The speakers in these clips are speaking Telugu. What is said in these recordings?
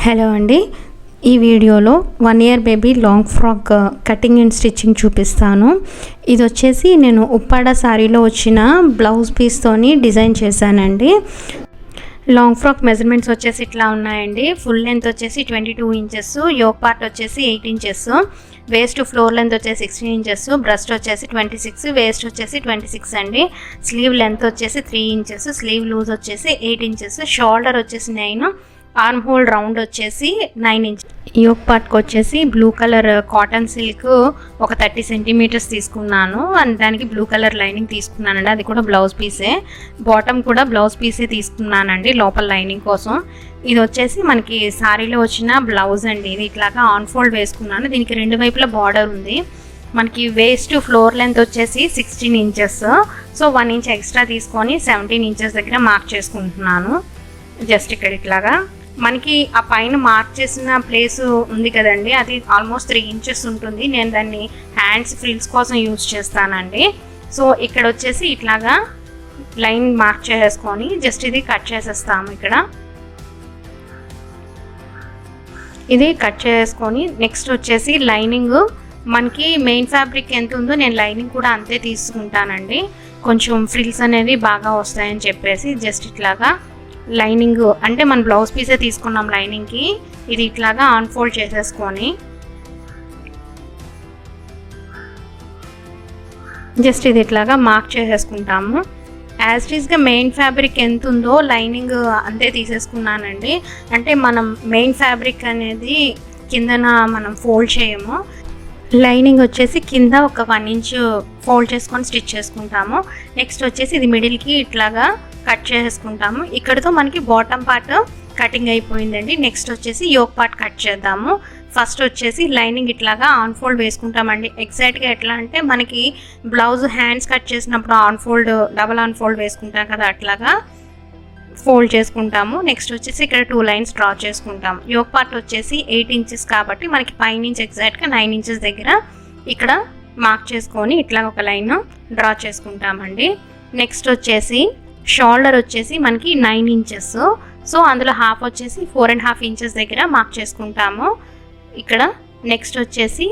హలో అండి, ఈ వీడియోలో 1 year baby long frock cutting and stitching చూపిస్తాను. ఇది వచ్చేసి నేను ఉప్పాడ సారీలో వచ్చిన బ్లౌజ్ పీస్తోని డిజైన్ చేశానండి. లాంగ్ ఫ్రాక్ మెజర్మెంట్స్ వచ్చేసి ఇట్లా ఉన్నాయండి. ఫుల్ లెంత్ వచ్చేసి 22 ఇంచెస్, యోక్ పార్ట్ వచ్చేసి 8 ఇంచెస్, వేస్ట్ ఫ్లోర్ లెంత్ వచ్చేసి 16 ఇంచెస్, బ్రెస్ట్ వచ్చేసి 26, వేస్ట్ వచ్చేసి 26 అండి. స్లీవ్ లెంత్ వచ్చేసి 3 ఇంచెస్, స్లీవ్ లూజ్ వచ్చేసి 8 ఇంచెస్, షోల్డర్ వచ్చేసి 9, ఆర్మ్ హోల్ రౌండ్ వచ్చేసి 9 ఇంచెస్. యోక్ పార్ట్కి వచ్చేసి బ్లూ కలర్ కాటన్ సిల్క్ ఒక 30 సెంటీమీటర్స్ తీసుకున్నాను అండ్ దానికి బ్లూ కలర్ లైనింగ్ తీసుకున్నానండి. అది కూడా బ్లౌజ్ పీసే, బాటమ్ కూడా బ్లౌజ్ పీసే తీసుకున్నానండి లోపల లైనింగ్ కోసం. ఇది వచ్చేసి మనకి సారీలో వచ్చిన బ్లౌజ్ అండి. ఇది ఇట్లాగా ఆన్ ఫోల్డ్ వేసుకున్నాను. దీనికి రెండు వైపులా బార్డర్ ఉంది. మనకి వేస్ట్ ఫ్లోర్ లెంత్ వచ్చేసి 16 ఇంచెస్, సో 1 ఇంచ్ ఎక్స్ట్రా తీసుకొని 17 ఇంచెస్ దగ్గర మార్క్ చేసుకుంటున్నాను. జస్ట్ ఇక్కడ ఇట్లాగా మనకి ఆ పైన మార్క్ చేసిన ప్లేస్ ఉంది కదండి, అది ఆల్మోస్ట్ 3 ఇంచెస్ ఉంటుంది. నేను దాన్ని హ్యాండ్స్ ఫ్రిల్స్ కోసం యూజ్ చేస్తానండి. సో ఇక్కడ వచ్చేసి ఇట్లాగా లైన్ మార్క్ చేసుకొని జస్ట్ ఇది కట్ చేసేస్తాము. ఇక్కడ ఇది కట్ చేసుకొని నెక్స్ట్ వచ్చేసి లైనింగ్ మనకి మెయిన్ ఫ్యాబ్రిక్ ఎంత ఉందో నేను లైనింగ్ కూడా అంతే తీసుకుంటానండి. కొంచెం ఫ్రిల్స్ అనేవి బాగా వస్తాయని చెప్పేసి జస్ట్ ఇట్లాగా లైనింగ్ అంటే మన బ్లౌజ్ పీసే తీసుకున్నాం లైనింగ్కి. ఇది ఇట్లాగా ఆన్ ఫోల్డ్ చేసేసుకొని జస్ట్ ఇది ఇట్లాగా మార్క్ చేసేసుకుంటాము. యాజ్ ఇట్ ఈస్గా మెయిన్ ఫ్యాబ్రిక్ ఎంత ఉందో లైనింగ్ అంతే తీసేసుకున్నానండి. అంటే మనం మెయిన్ ఫ్యాబ్రిక్ అనేది కిందన మనం ఫోల్డ్ చేయము. లైనింగ్ వచ్చేసి కింద ఒక 1 ఇంచ్ ఫోల్డ్ చేసుకొని స్టిచ్ చేసుకుంటాము. నెక్స్ట్ వచ్చేసి ఇది మిడిల్కి ఇట్లాగా కట్ చేసుకుంటాము. ఇక్కడతో మనకి బాటమ్ పార్ట్ కటింగ్ అయిపోయిందండి. నెక్స్ట్ వచ్చేసి యోక్ పార్ట్ కట్ చేద్దాము. ఫస్ట్ వచ్చేసి లైనింగ్ ఇట్లాగా ఆన్ ఫోల్డ్ వేసుకుంటామండి. ఎగ్జాక్ట్గా ఎట్లా అంటే మనకి బ్లౌజ్ హ్యాండ్స్ కట్ చేసినప్పుడు on fold double on fold వేసుకుంటాం కదా, అట్లాగా ఫోల్డ్ చేసుకుంటాము. నెక్స్ట్ వచ్చేసి ఇక్కడ 2 లైన్స్ డ్రా చేసుకుంటాము. యోక్ పార్ట్ వచ్చేసి 8 ఇంచెస్ కాబట్టి మనకి పైనుంచి ఎగ్జాక్ట్గా 9 ఇంచెస్ దగ్గర ఇక్కడ మార్క్ చేసుకొని ఇట్లా ఒక లైన్ డ్రా చేసుకుంటామండి. నెక్స్ట్ వచ్చేసి షోల్డర్ వచ్చేసి మనకి 9 ఇంచెస్, సో అందులో హాఫ్ వచ్చేసి 4.5 ఇంచెస్ దగ్గర మార్క్ చేసుకుంటాము. ఇక్కడ నెక్స్ట్ వచ్చేసి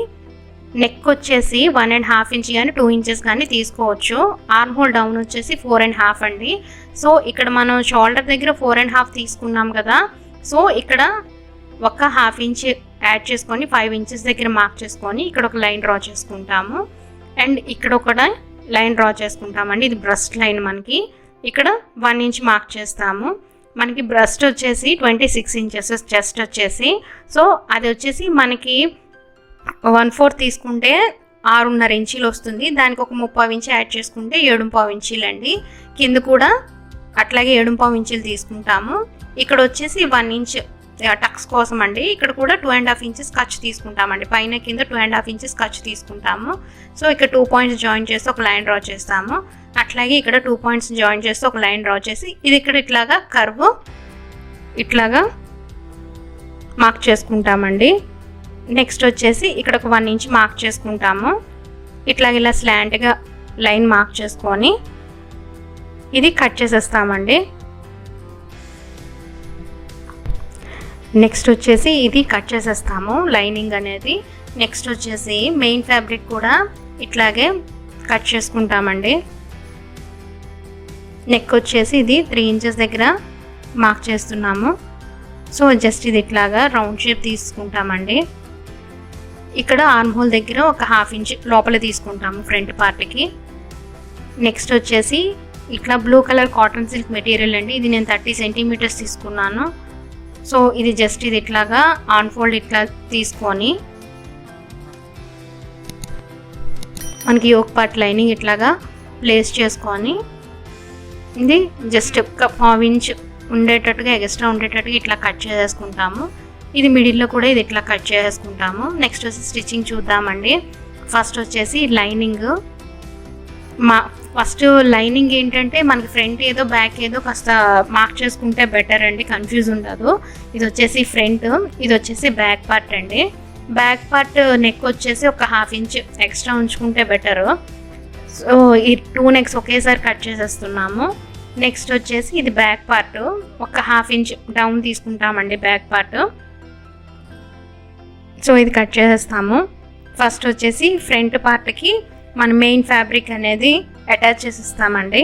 నెక్ వచ్చేసి 1.5 ఇంచ్ కానీ 2 ఇంచెస్ కానీ తీసుకోవచ్చు. ఆర్మ్ హోల్ డౌన్ వచ్చేసి 4.5 అండి. సో ఇక్కడ మనం షోల్డర్ దగ్గర 4.5 తీసుకున్నాం కదా, సో ఇక్కడ ఒక 1/2 ఇంచ్ యాడ్ చేసుకొని 5 ఇంచెస్ దగ్గర మార్క్ చేసుకొని ఇక్కడ ఒక లైన్ డ్రా చేసుకుంటాము. అండ్ ఇక్కడ ఒక లైన్ డ్రా చేసుకుంటామండి. ఇది బ్రెస్ట్ లైన్. మనకి ఇక్కడ 1 ఇంచ్ మార్క్ చేస్తాము. మనకి బ్రెస్ట్ వచ్చేసి 26 ఇంచెస్ చెస్ట్ వచ్చేసి, సో అది వచ్చేసి మనకి 1/4 తీసుకుంటే 6.5 ఇంచీలు వస్తుంది. దానికి ఒక 30 ఇంచ్ యాడ్ చేసుకుంటే 7.5 ఇంచీలు అండి. కింద కూడా అట్లాగే 7.5 ఇంచీలు తీసుకుంటాము. ఇక్కడ వచ్చేసి 1 ఇంచ్ టక్స్ కోసం అండి. ఇక్కడ కూడా 2.5 ఇంచెస్ ఖర్చు తీసుకుంటామండి. పైన కింద 2.5 ఇంచెస్ ఖర్చు తీసుకుంటాము. సో ఇక్కడ 2 పాయింట్స్ జాయిన్ చేసి ఒక లైన్ డ్రా చేస్తాము. అట్లాగే ఇక్కడ 2 పాయింట్స్ జాయిన్ చేసి ఒక లైన్ డ్రా చేసి ఇది ఇక్కడ ఇట్లాగా కర్వ్ ఇట్లాగా మార్క్ చేసుకుంటామండి. నెక్స్ట్ వచ్చేసి ఇక్కడ ఒక 1 ఇంచ్ మార్క్ చేసుకుంటాము. ఇట్లాగ ఇలా స్లాంట్గా లైన్ మార్క్ చేసుకొని ఇది కట్ చేసేస్తామండి. నెక్స్ట్ వచ్చేసి ఇది కట్ చేసేస్తాము లైనింగ్ అనేది. నెక్స్ట్ వచ్చేసి మెయిన్ ఫ్యాబ్రిక్ కూడా ఇట్లాగే కట్ చేసుకుంటామండి. నెక్ వచ్చేసి ఇది 3 ఇంచెస్ దగ్గర మార్క్ చేస్తున్నాము. సో జస్ట్ ఇది ఇట్లాగా రౌండ్ షేప్ తీసుకుంటామండి. ఇక్కడ ఆర్మ్ హోల్ దగ్గర ఒక 1/2 ఇంచ్ లోపల తీసుకుంటాము ఫ్రంట్ పార్ట్కి. నెక్స్ట్ వచ్చేసి ఇట్లా blue colour cotton silk material అండి. ఇది నేను 30 సెంటీమీటర్స్ తీసుకున్నాను. సో ఇది జస్ట్ ఇది ఇట్లాగా ఆన్ ఫోల్డ్ ఇట్లా తీసుకొని మనకి యోక్ పార్ట్ లైనింగ్ ఇట్లాగా ప్లేస్ చేసుకొని ఇది జస్ట్ ఒక 1/2 ఇంచ్ ఉండేటట్టుగా ఎక్స్ట్రా ఉండేటట్టుగా ఇట్లా కట్ చేసేసుకుంటాము. ఇది మిడిల్లో కూడా ఇది ఇట్లా కట్ చేసేసుకుంటాము. నెక్స్ట్ వచ్చి స్టిచ్చింగ్ చూద్దామండి. ఫస్ట్ వచ్చేసి లైనింగ్ ఫస్ట్ లైనింగ్ ఏంటంటే మనకి ఫ్రంట్ ఏదో బ్యాక్ ఏదో కాస్త మార్క్ చేసుకుంటే బెటర్ అండి, కన్ఫ్యూజ్ ఉండదు. ఇది వచ్చేసి ఫ్రంట్, ఇది వచ్చేసి బ్యాక్ పార్ట్ అండి. బ్యాక్ పార్ట్ నెక్ వచ్చేసి ఒక 1/2 ఇంచ్ ఎక్స్ట్రా ఉంచుకుంటే బెటరు. సో ఈ 2 నెక్స్ ఒకేసారి కట్ చేసేస్తున్నాము. నెక్స్ట్ వచ్చేసి ఇది బ్యాక్ పార్ట్ ఒక 1/2 ఇంచ్ డౌన్ తీసుకుంటామండి బ్యాక్ పార్ట్. సో ఇది కట్ చేసేస్తాము. ఫస్ట్ వచ్చేసి ఫ్రంట్ పార్ట్కి మన మెయిన్ ఫ్యాబ్రిక్ అనేది అటాచ్ చేసేస్తామండి.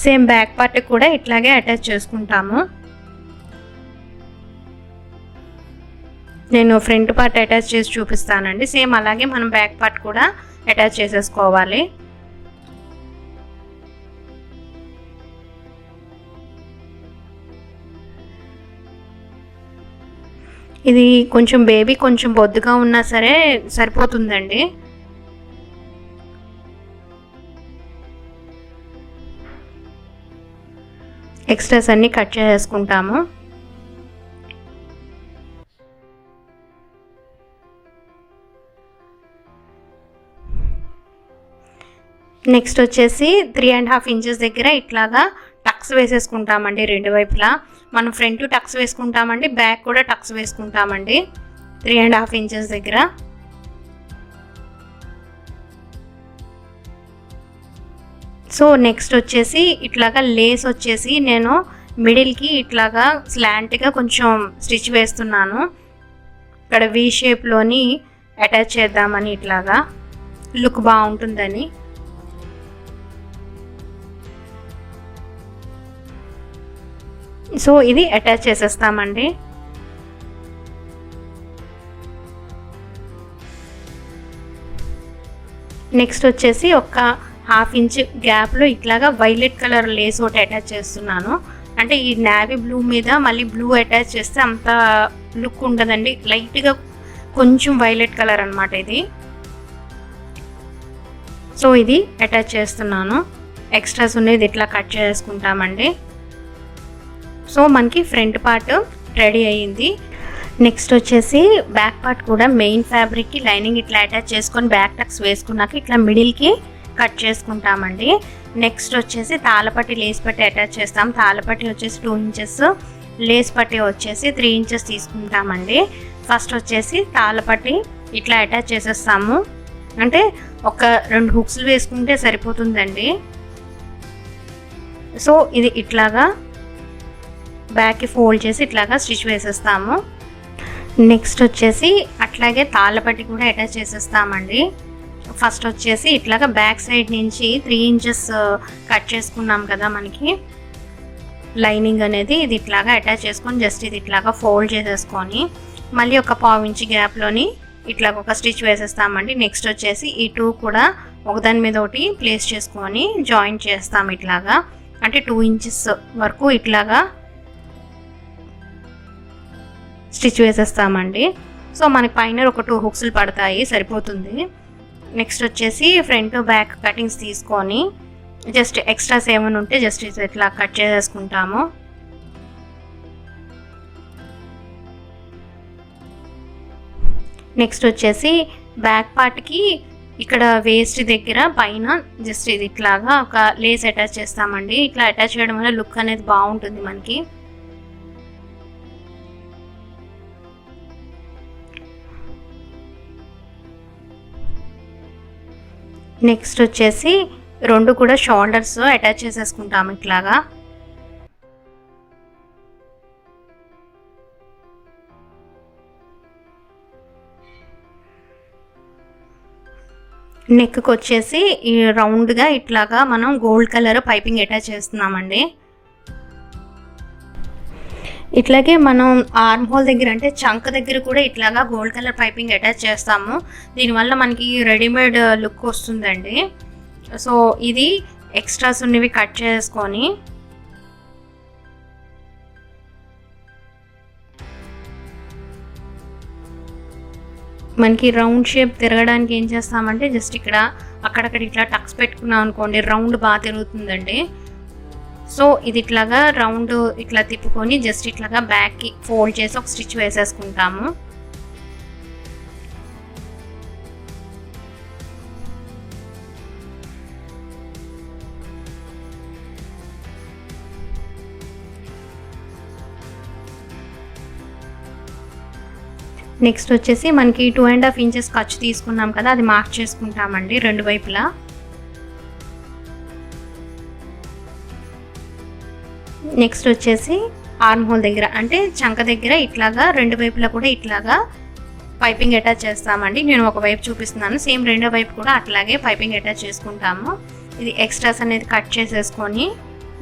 సేమ్ బ్యాక్ పార్ట్కి కూడా ఇట్లాగే అటాచ్ చేసుకుంటాము. నేను ఫ్రంట్ పార్ట్ అటాచ్ చేసి చూపిస్తానండి. సేమ్ అలాగే మనం బ్యాక్ పార్ట్ కూడా అటాచ్ చేసేసుకోవాలి. ఇది కొంచెం బేబీ కొంచెం బొద్దుగా ఉన్నా సరే సరిపోతుందండి. ఎక్స్ట్రాస్ అన్నీ కట్ చేసుకుంటాము. నెక్స్ట్ వచ్చేసి 3.5 ఇంచెస్ దగ్గర ఇట్లాగా టక్స్ వేసేసుకుంటామండి. రెండు వైపులా మనం ఫ్రంట్ టక్స్ వేసుకుంటామండి, బ్యాక్ కూడా టక్స్ వేసుకుంటామండి 3.5 ఇంచెస్ దగ్గర. సో నెక్స్ట్ వచ్చేసి ఇట్లాగా లేస్ వచ్చేసి నేను మిడిల్కి ఇట్లాగా స్లాంట్గా కొంచెం స్టిచ్ వేస్తున్నాను. ఇక్కడ వి షేప్లోని అటాచ్ చేద్దామని, ఇట్లాగా లుక్ బాగుంటుందని. సో ఇది అటాచ్ చేసేస్తామండి. నెక్స్ట్ వచ్చేసి ఒక 1/2 ఇంచ్ గ్యాప్లో ఇట్లాగా వైలెట్ కలర్ లేస్ ఒకటి అటాచ్ చేస్తున్నాను. అంటే ఈ నేవీ బ్లూ మీద మళ్ళీ బ్లూ అటాచ్ చేస్తే అంత లుక్ ఉండదండి. లైట్గా కొంచెం వైలెట్ కలర్ అనమాట ఇది. సో ఇది అటాచ్ చేస్తున్నాను. ఎక్స్ట్రాస్ ఉన్నది ఇట్లా కట్ చేసుకుంటామండి. సో మనకి ఫ్రంట్ పార్ట్ రెడీ అయ్యింది. నెక్స్ట్ వచ్చేసి బ్యాక్ పార్ట్ కూడా మెయిన్ ఫ్యాబ్రిక్కి లైనింగ్ ఇట్లా అటాచ్ చేసుకొని బ్యాక్ టక్స్ వేసుకున్నాక ఇట్లా మిడిల్కి కట్ చేసుకుంటామండి. నెక్స్ట్ వచ్చేసి తాళపట్టి లేస్ పట్టి అటాచ్ చేస్తాం. తాళపట్టి వచ్చేసి 2 ఇంచెస్, లేస్ పట్టి వచ్చేసి 3 ఇంచెస్ తీసుకుంటామండి. ఫస్ట్ వచ్చేసి తాళపట్టి ఇట్లా అటాచ్ చేసేస్తాము. అంటే ఒక 2 హుక్స్లు వేసుకుంటే సరిపోతుందండి. సో ఇది ఇట్లాగా బ్యాక్కి ఫోల్డ్ చేసి ఇట్లాగా స్టిచ్ వేసేస్తాము. నెక్స్ట్ వచ్చేసి అట్లాగే తాళ్ళపట్టి కూడా అటాచ్ చేసేస్తామండి. ఫస్ట్ వచ్చేసి ఇట్లాగా బ్యాక్ సైడ్ నుంచి 3 ఇంచెస్ కట్ చేసుకున్నాం కదా మనకి లైనింగ్ అనేది, ఇది ఇట్లాగా అటాచ్ చేసుకొని జస్ట్ ఇది ఇట్లాగా ఫోల్డ్ చేసేసుకొని మళ్ళీ ఒక 1/4 ఇంచ్ గ్యాప్లోని ఇట్లాగ ఒక స్టిచ్ వేసేస్తామండి. నెక్స్ట్ వచ్చేసి ఈ 2 కూడా ఒకదాని మీద ఒకటి ప్లేస్ చేసుకొని జాయింట్ చేస్తాం ఇట్లాగా. అంటే 2 ఇంచెస్ వరకు ఇట్లాగా స్టిచ్ వేసేస్తామండి. సో మనకి పైన ఒక 2 హుక్స్లు పడతాయి, సరిపోతుంది. నెక్స్ట్ వచ్చేసి ఫ్రంట్ బ్యాక్ కటింగ్స్ తీసుకొని జస్ట్ ఎక్స్ట్రాస్ ఏమైనా ఉంటే జస్ట్ ఇట్లా కట్ చేసేసుకుంటాము. నెక్స్ట్ వచ్చేసి బ్యాక్ పార్ట్కి ఇక్కడ వేస్ట్ దగ్గర పైన జస్ట్ ఇది ఇట్లాగా ఒక లేస్ అటాచ్ చేస్తామండి. ఇట్లా అటాచ్ చేయడం వల్ల లుక్ అనేది బాగుంటుంది మనకి. నెక్స్ట్ వచ్చేసి 2 కూడా షోల్డర్స్ అటాచ్ చేసేసుకుంటాము ఇట్లాగా. నెక్కి వచ్చేసి ఈ రౌండ్గా ఇట్లాగా మనం గోల్డ్ కలర్ పైపింగ్ అటాచ్ చేస్తున్నామండి. ఇట్లాగే మనం ఆర్మ్ హోల్ దగ్గర అంటే చంక దగ్గర కూడా ఇట్లాగా గోల్డ్ కలర్ పైపింగ్ అటాచ్ చేస్తాము. దీనివల్ల మనకి రెడీమేడ్ లుక్ వస్తుందండి. సో ఇది ఎక్స్ట్రాస్ ఉన్నవి కట్ చేసుకొని మనకి రౌండ్ షేప్ తిరగడానికి ఏం చేస్తామంటే జస్ట్ ఇక్కడ అక్కడక్కడ ఇట్లా టక్స్ పెట్టుకున్నాం అనుకోండి, రౌండ్ బాగా తిరుగుతుందండి. సో ఇది ఇట్లాగా రౌండ్ ఇట్లా తిప్పుకొని జస్ట్ ఇట్లాగా బ్యాక్కి ఫోల్డ్ చేసి ఒక స్టిచ్ వేసేసుకుంటాము. నెక్స్ట్ వచ్చేసి మనకి 2.5 ఇంచెస్ ఖర్చు తీసుకున్నాం కదా, అది మార్క్ చేసుకుంటామండి రెండు వైపులా. నెక్స్ట్ వచ్చేసి ఆర్మ్ హోల్ దగ్గర అంటే చంక దగ్గర ఇట్లాగా రెండు వైపులా కూడా ఇట్లాగా పైపింగ్ అటాచ్ చేస్తామండి. నేను ఒక వైపు చూపిస్తున్నాను, సేమ్ రెండో వైపు కూడా అట్లాగే పైపింగ్ అటాచ్ చేసుకుంటాము. ఇది ఎక్స్ట్రాస్ అనేది కట్ చేసేసుకొని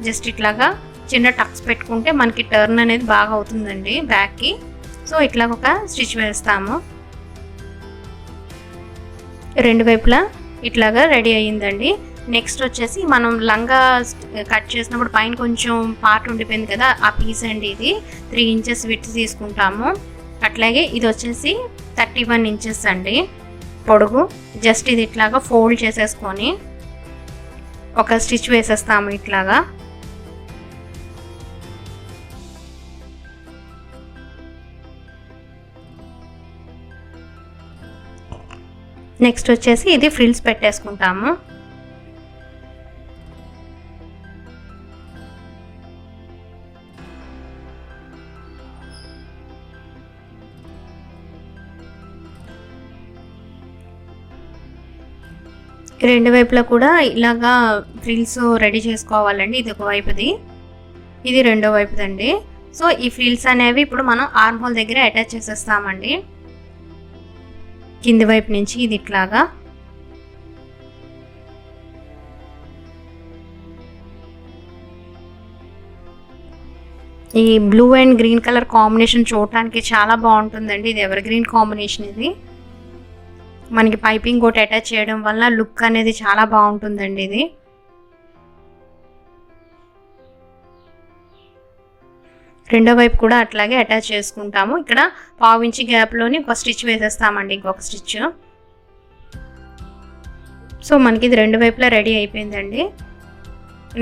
జస్ట్ ఇట్లాగా చిన్న టక్స్ పెట్టుకుంటే మనకి టర్న్ అనేది బాగా అవుతుందండి బ్యాక్కి. సో ఇట్లాగ ఒక స్టిచ్ వేస్తాము. రెండు వైపులా ఇట్లాగా రెడీ అయ్యిందండి. నెక్స్ట్ వచ్చేసి మనం లంగా కట్ చేసినప్పుడు పైన కొంచెం పార్ట్ ఉండిపోయింది కదా, ఆ పీస్ అండి ఇది 3 ఇంచెస్ విడ్త్ తీసుకుంటాము. అట్లాగే ఇది వచ్చేసి 31 ఇంచెస్ అండి పొడుగు. జస్ట్ ఇది ఇట్లాగా ఫోల్డ్ చేసేసుకొని ఒక స్టిచ్ వేసేస్తాము ఇట్లాగా. నెక్స్ట్ వచ్చేసి ఇది ఫ్రిల్స్ పెట్టేసుకుంటాము. రెండు వైపులా కూడా ఇలాగా ఫ్రిల్స్ రెడీ చేసుకోవాలండి. ఇది ఒక వైపుది, ఇది రెండో వైపుదండి. సో ఈ ఫ్రిల్స్ అనేవి ఇప్పుడు మనం ఆర్మ్ హోల్ దగ్గర అటాచ్ చేసేస్తామండి. కింది వైపు నుంచి ఇది ఇట్లాగా ఈ blue and green colour combination చూడటానికి చాలా బాగుంటుందండి. ఇది ఎవర్ గ్రీన్ కాంబినేషన్. ఇది మనకి పైపింగ్ ఒకటి అటాచ్ చేయడం వల్ల లుక్ అనేది చాలా బాగుంటుందండి. ఇది రెండో వైపు కూడా అట్లాగే అటాచ్ చేసుకుంటాము. ఇక్కడ 1/2 ఇంచ్ గ్యాప్లోని ఒక స్టిచ్ వేసేస్తామండి, ఇంకొక స్టిచ్. సో మనకి ఇది రెండు వైపులా రెడీ అయిపోయిందండి.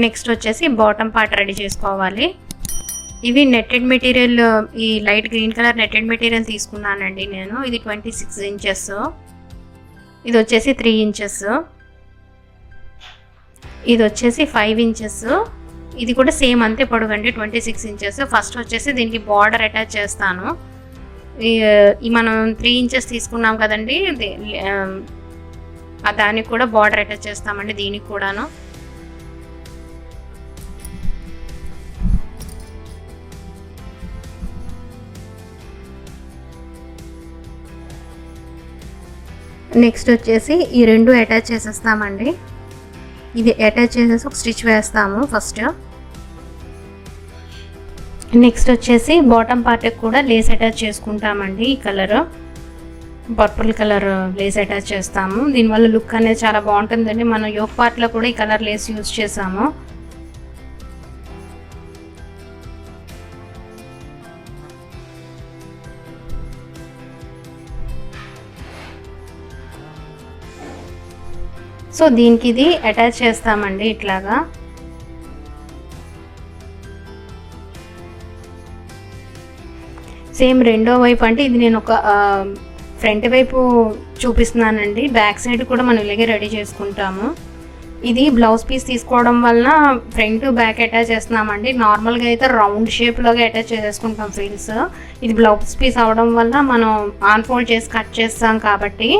నెక్స్ట్ వచ్చేసి బాటమ్ పార్ట్ రెడీ చేసుకోవాలి. ఇవి నెట్టెడ్ మెటీరియల్, ఈ light green colour netted material తీసుకున్నానండి నేను. ఇది 26 ఇంచెస్, ఇది వచ్చేసి 3 ఇంచెస్, ఇది వచ్చేసి 5 ఇంచెస్. ఇది కూడా సేమ్ అంతే పొడవండి, 26 ఇంచెస్. ఫస్ట్ వచ్చేసి దీనికి బార్డర్ అటాచ్ చేస్తాను. ఈ మనం 3 ఇంచెస్ తీసుకున్నాం కదండి, దానికి కూడా బార్డర్ అటాచ్ చేస్తామండి, దీనికి కూడాను. నెక్స్ట్ వచ్చేసి ఈ రెండు అటాచ్ చేసేస్తామండి. ఇది అటాచ్ చేసేసి ఒక స్టిచ్ వేస్తాము ఫస్ట్. నెక్స్ట్ వచ్చేసి బాటమ్ పార్ట్కి కూడా లేస్ అటాచ్ చేసుకుంటామండి. ఈ colour purple colour lace attach చేస్తాము. దీనివల్ల లుక్ అనేది చాలా బాగుంటుందండి. మనం యోక్ పార్ట్లో కూడా ఈ కలర్ లేస్ యూజ్ చేసాము. సో దీనికి ఇది అటాచ్ చేస్తామండి ఇట్లాగా. సేమ్ రెండో వైపు అంటే ఇది నేను ఒక ఫ్రంట్ వైపు చూపిస్తున్నానండి. బ్యాక్ సైడ్ కూడా మనం ఇలాగే రెడీ చేసుకుంటాము. ఇది బ్లౌజ్ పీస్ తీసుకోవడం వలన ఫ్రంట్ బ్యాక్ అటాచ్ చేస్తున్నామండి. నార్మల్గా అయితే రౌండ్ షేప్లోగా అటాచ్ చేసేసుకుంటాం ఫ్రిల్స్. ఇది బ్లౌజ్ పీస్ అవడం వల్ల మనం ఆన్ఫోల్డ్ చేసి కట్ చేస్తాం కాబట్టి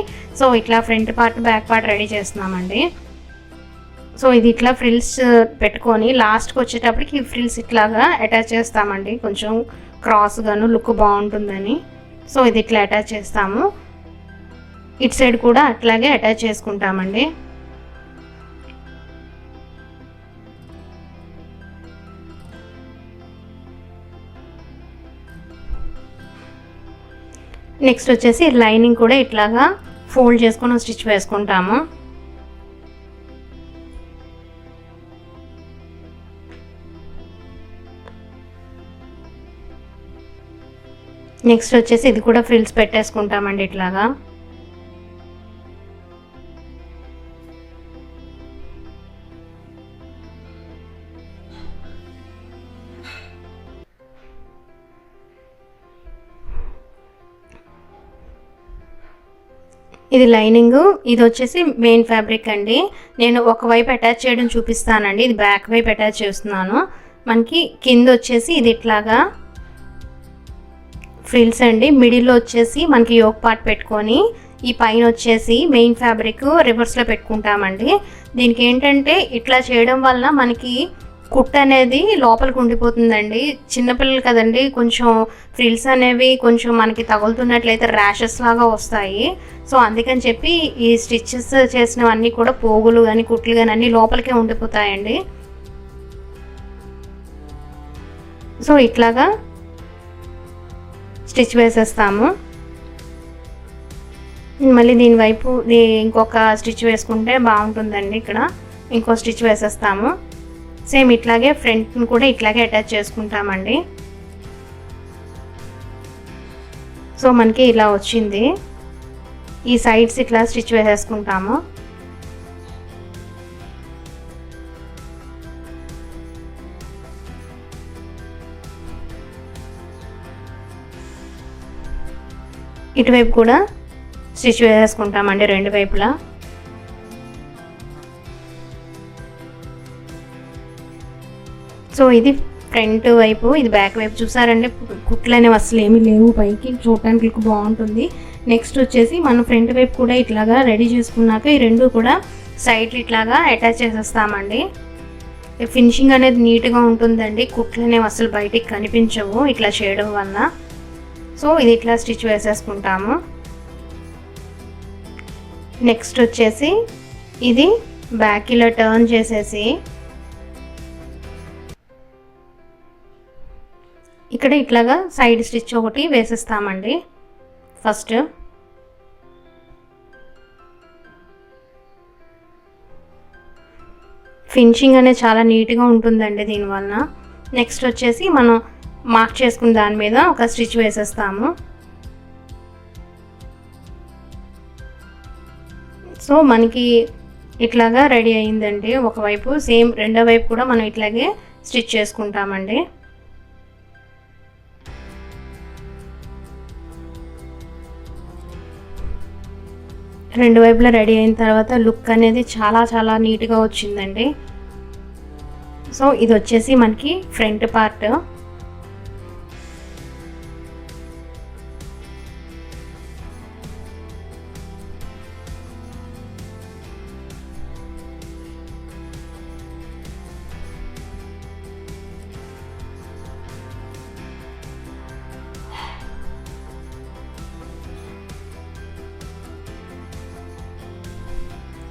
సో ఇట్లా front part back part ready చేస్తున్నామండి. సో ఇది ఇట్లా ఫ్రిల్స్ పెట్టుకొని లాస్ట్కి వచ్చేటప్పటికి ఈ ఫ్రిల్స్ ఇట్లాగా అటాచ్ చేస్తామండి, కొంచెం క్రాస్గాను లుక్ బాగుంటుందని. సో ఇది ఇట్లా అటాచ్ చేస్తాము. ఇటు సైడ్ కూడా అట్లాగే అటాచ్ చేసుకుంటామండి. నెక్స్ట్ వచ్చేసి లైనింగ్ కూడా ఇట్లాగా ఫోల్డ్ చేసుకొని స్టిచ్ వేసుకుంటాము. నెక్స్ట్ వచ్చేసి ఇది కూడా ఫ్రిల్స్ పెట్టేసుకుంటామండి ఇట్లాగా. ఇది లైనింగ్, ఇది వచ్చేసి మెయిన్ ఫ్యాబ్రిక్ అండి. నేను ఒకవైపు అటాచ్ చేయడం చూపిస్తానండి. ఇది బ్యాక్ వైపు అటాచ్ చేస్తున్నాను. మనకి కింద వచ్చేసి ఇది ఇట్లాగా ఫ్రిల్స్ అండి. మిడిల్లో వచ్చేసి మనకి యోక్ పార్ట్ పెట్టుకొని ఈ పైన వచ్చేసి మెయిన్ ఫ్యాబ్రిక్ రివర్స్లో పెట్టుకుంటామండి. దీనికి ఏంటంటే ఇట్లా చేయడం వల్ల మనకి కుట్ అనేది లోపలికి ఉండిపోతుందండి. చిన్నపిల్లలు కదండి, కొంచెం ఫ్రిల్స్ అనేవి కొంచెం మనకి తగులుతున్నట్లయితే ర్యాషెస్ లాగా వస్తాయి. సో అందుకని చెప్పి ఈ స్టిచ్చెస్ చేసినవన్నీ కూడా పోగులు కానీ కుట్లు కానీ అన్నీ లోపలికే ఉండిపోతాయండి. సో ఇట్లాగా స్టిచ్ వేసేస్తాము. మళ్ళీ దీని వైపు ఇంకొక స్టిచ్ వేసుకుంటే బాగుంటుందండి. ఇక్కడ ఇంకో స్టిచ్ వేసేస్తాము. సేమ్ ఇట్లాగే ఫ్రంట్ని కూడా ఇట్లాగే అటాచ్ చేసుకుంటామండి. సో మనకి ఇలా వచ్చింది. ఈ సైడ్స్ ఇట్లా స్టిచ్ వేసేసుకుంటాము. ఇటువైపు కూడా స్టిచ్ వేసేసుకుంటామండి రెండు వైపులా. సో ఇది ఫ్రంట్ వైపు, ఇది బ్యాక్ వైపు. చూసారంటే కుట్లు అనేవి అసలు ఏమీ లేవు, పైకి చూడటానికి లుక్ బాగుంటుంది. నెక్స్ట్ వచ్చేసి మనం ఫ్రంట్ వైపు కూడా ఇట్లాగా రెడీ చేసుకున్నాక ఈ రెండు కూడా సైడ్లు ఇట్లాగా అటాచ్ చేసేస్తామండి. ఫినిషింగ్ అనేది నీట్గా ఉంటుందండి, కుట్లు అనేవి అసలు బయటికి కనిపించవు ఇట్లా చేయడం వల్ల. సో ఇది ఇట్లా స్టిచ్ వేసేసుకుంటాము. నెక్స్ట్ వచ్చేసి ఇది బ్యాక్ ఇలా టర్న్ చేసేసి ఇక్కడ ఇట్లాగా సైడ్ స్టిచ్ ఒకటి వేసేస్తామండి. ఫస్ట్ ఫినిషింగ్ అనేది చాలా నీట్గా ఉంటుందండి దీనివల్ల. నెక్స్ట్ వచ్చేసి మనం మార్క్ చేసుకున్న దాని మీద ఒక స్టిచ్ వేసేస్తాము. సో మనకి ఇట్లాగా రెడీ అయిందండి ఒకవైపు. సేమ్ రెండో వైపు కూడా మనం ఇట్లాగే స్టిచ్ చేసుకుంటామండి. రెండు వైపులా రెడీ అయిన తర్వాత లుక్ అనేది చాలా చాలా నీట్గా వచ్చిందండి. సో ఇది వచ్చేసి మనకి ఫ్రంట్ పార్ట్.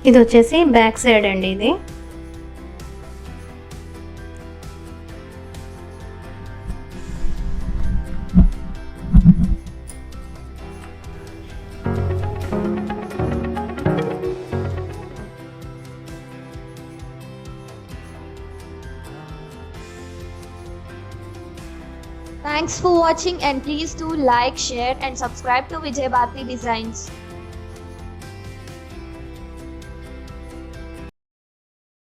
ఇది వచ్చేసి బ్యాక్ సైడ్ అండి. ఇది Thanks for watching and please do like, share and subscribe to Vijay Bharati Designs.